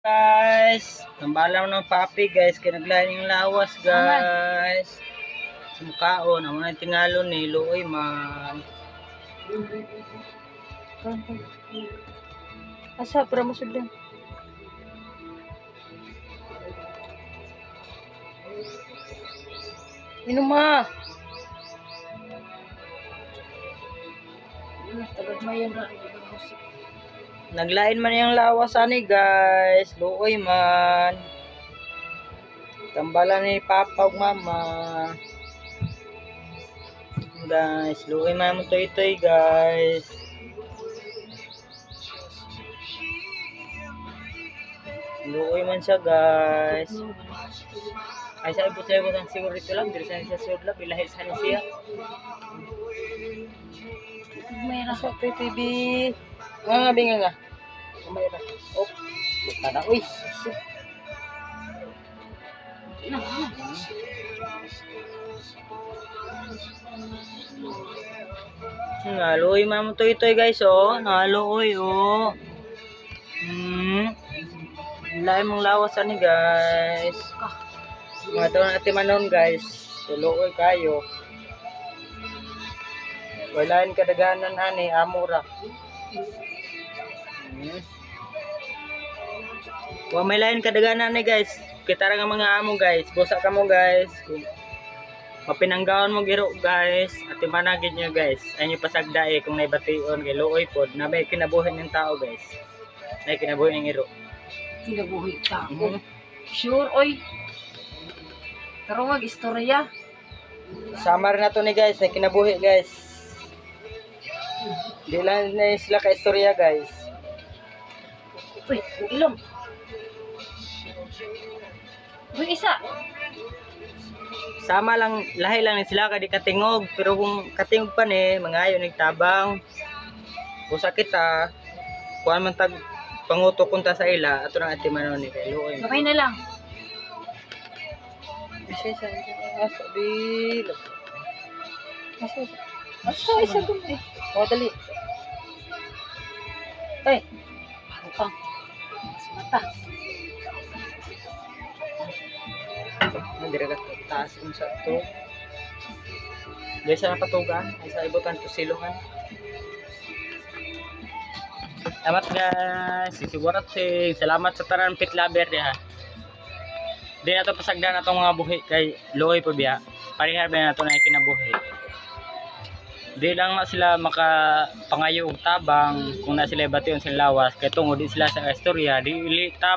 Guys, tambalan ng papi guys, kaya naglain yung lawas guys. Sumukaon, ang mga tingalo ni Luoy man. Asa para masudlan. Minuma. Tagad mayan ra musik. Naglain man yung lawas ani guys, Luoy man. Tambalan ni Papa ug Mama. Guys, Luoy man mo toy guys. Luoy man siya guys. Ay sa ibot ang siguro ito lang, diri sa siya sud lang, bilahi sa siya. May ra sa TV. Nga binga nga. Kamay ra. Oh, buta na uy. Naloy man mo toy guys oh, naloy oh. Lain mong lawas ani guys. Mga to natin manon guys. Tuloy kayo. Walain kadaganan ani amura. Wa may lain kadaganan ni guys. Kita ra nga mga amo guys. Busa ka mo guys. Mapinanggaon mo giro guys. At imanagid nyo guys. Ay nyo pasagdae kung naibation kay Luoy pod na may kinabuhin ng tao guys. May kinabuhin ng iro. Kinabuhi ta. Sure oy. Karon wag istorya. Samar na to ni guys. May kinabuhi guys. Di lang na sila ka istorya guys. Uy, ilong. Uy, isa. Sama lang, lahi lang ni sila kadi katingog. Pero kung katingog pa ni, mangayo nagtabang. Kung sakit ha, kuhan man tag pangutok kunta sa ila, ato nang atimanon ni kay Luoy. Sabay na lang. Isa bil. Asa isa dun eh. O dali. Ay. Utang. Mata. Dire ka taas kung sa to. Dahil sa napatugan, ay sa ibutan to silungan. Salamat guys. Sigurat salamat sa tanan pit lover ha. Di na ito pasagdan na itong mga buhi kay Luoy po biya. Parihar ba na ito na ikinabuhi. Di lang na sila makapangayo og tabang kung na sila bation sa lawas. Kaya tungo di sila sa istorya. Di tama.